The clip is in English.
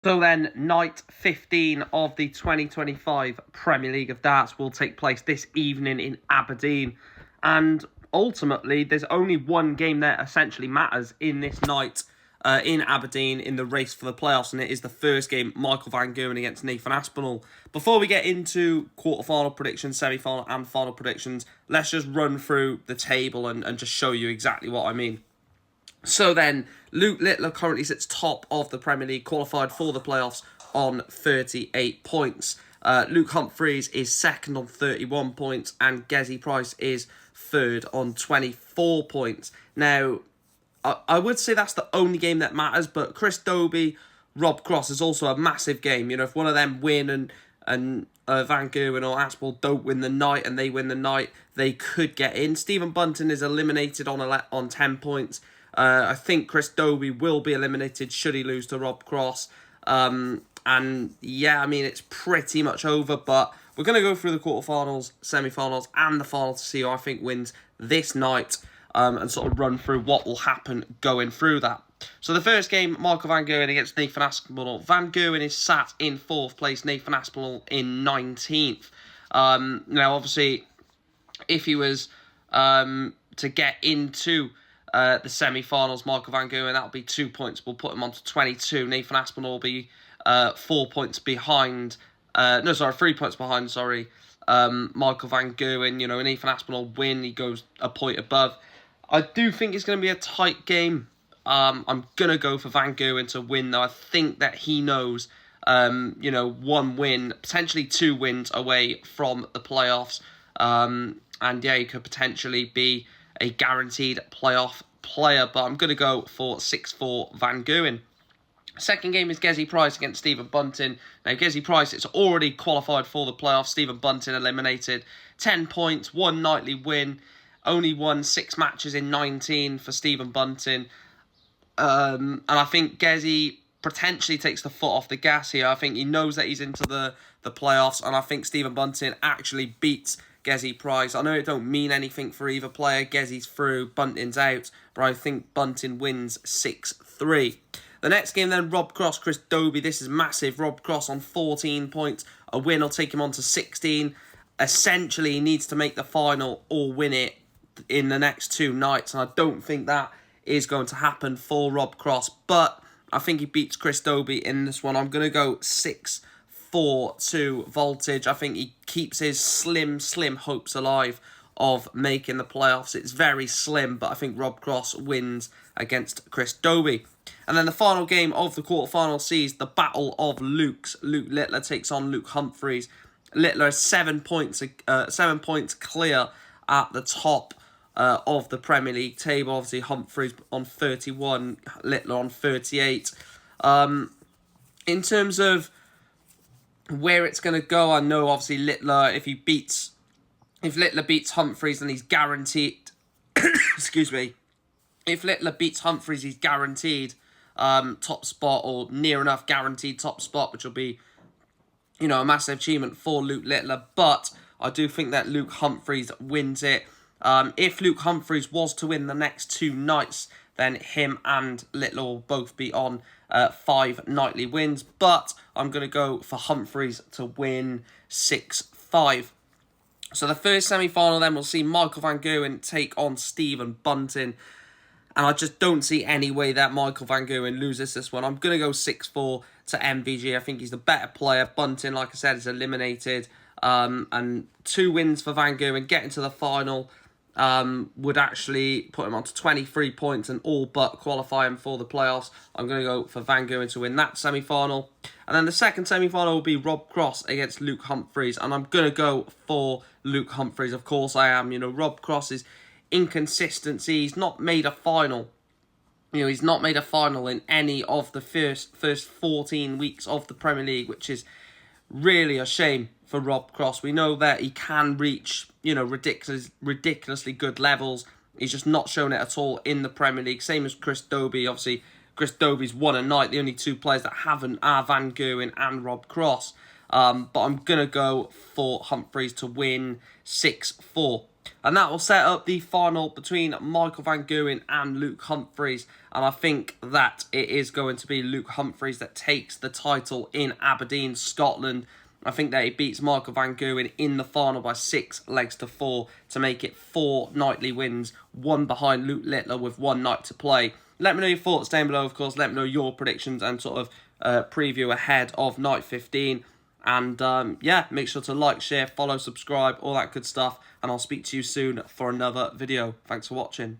So then, night 15 of the 2025 Premier League of Darts will take place this evening in Aberdeen. And ultimately, there's only one game that essentially matters in this night in Aberdeen in the race for the playoffs, and it is the first game, Michael Van Gerwen against Nathan Aspinall. Before we get into quarter-final predictions, semi-final and final predictions, let's just run through the table and just show you exactly what I mean. So then, Luke Littler currently sits top of the Premier League, qualified for the playoffs on 38 points. Luke Humphries is second on 31 points, and Gezi Price is third on 24 points. Now, I would say that's the only game that matters, but Chris Dobey, Rob Cross is also a massive game. You know, if one of them win and Van Gerwen or Aspinall don't win the night and they win the night, they could get in. Stephen Bunting is eliminated on 10 points. I think Chris Dobey will be eliminated should he lose to Rob Cross. And yeah, I mean, it's pretty much over, but we're going to go through the quarterfinals, semi-finals, and the final to see who I think wins this night, and sort of run through what will happen going through that. So the first game, Michael Van Gerwen against Nathan Aspinall. Van Gerwen is sat in 4th place, Nathan Aspinall in 19th. Now, obviously, if he was to get into the semi-finals, Michael Van Gerwen, that'll be 2 points. We'll put him on to 22. Nathan Aspinall will be 4 points behind. 3 points behind, Michael Van Gerwen. You know, Nathan Aspinall win, he goes a point above. I do think it's going to be a tight game. I'm going to go for Van Gerwen to win, though. I think that he knows, one win, potentially 2 wins away from the playoffs. And yeah, he could potentially be a guaranteed playoff player, but I'm going to go for 6-4 Van Gerwen. Second game is Gezi Price against Stephen Bunting. Now, Gezi Price is already qualified for the playoffs. Stephen Bunting eliminated. 10 points, 1 nightly win. Only won 6 matches in 19 for Stephen Bunting. And I think Gezi potentially takes the foot off the gas here. I think he knows that he's into the playoffs, and I think Stephen Bunting actually beats Gezi Price. I know it don't mean anything for either player. Gezi's through, Bunting's out, but I think Bunting wins 6-3. The next game then, Rob Cross, Chris Dobey. This is massive. Rob Cross on 14 points. A win will take him on to 16. Essentially, he needs to make the final or win it in the next 2 nights, and I don't think that is going to happen for Rob Cross, but I think he beats Chris Dobey in this one. I'm going to go 6-4 to Voltage. I think he keeps his slim hopes alive of making the playoffs. It's very slim, but I think Rob Cross wins against Chris Dobey. And then the final game of the quarterfinal sees the Battle of Lukes. Luke Littler takes on Luke Humphries. Littler is 7 points clear at the top of the Premier League table. Obviously, Humphries on 31, Littler on 38. In terms of where it's going to go, I know obviously Littler, if Littler beats Humphries, then he's guaranteed. Excuse me. If Littler beats Humphries, he's guaranteed top spot, or near enough guaranteed top spot, which will be, a massive achievement for Luke Littler. But I do think that Luke Humphries wins it. If Luke Humphries was to win the next 2 nights, then him and Littler will both be on 5 nightly wins. But I'm going to go for Humphries to win 6-5. So the first semi-final then, we'll see Michael Van Gerwen take on Stephen Bunting. And I just don't see any way that Michael Van Gerwen loses this one. I'm going to go 6-4 to MVG. I think he's the better player. Bunting, like I said, is eliminated. And 2 wins for Van Gerwen getting to the final would actually put him on to 23 points and all but qualify him for the playoffs. I'm going to go for Van Gerwen to win that semi-final. And then the second semi-final will be Rob Cross against Luke Humphries. And I'm going to go for Luke Humphries. Of course I am. Rob Cross's inconsistency. He's not made a final. He's not made a final in any of the first 14 weeks of the Premier League, which is really a shame for Rob Cross. We know that he can reach, ridiculously good levels. He's just not shown it at all in the Premier League. Same as Chris Dobey. Obviously, Chris Dobey's won a night. The only 2 players that haven't are Van Gerwen and Rob Cross. But I'm going to go for Humphries to win 6-4. And that will set up the final between Michael Van Gerwen and Luke Humphries. And I think that it is going to be Luke Humphries that takes the title in Aberdeen, Scotland. I think that he beats Michael Van Gerwen in the final by 6 legs to 4 to make it 4 nightly wins, 1 behind Luke Littler with 1 night to play. Let me know your thoughts down below, of course. Let me know your predictions and sort of preview ahead of night 15. And yeah, make sure to like, share, follow, subscribe, all that good stuff. And I'll speak to you soon for another video. Thanks for watching.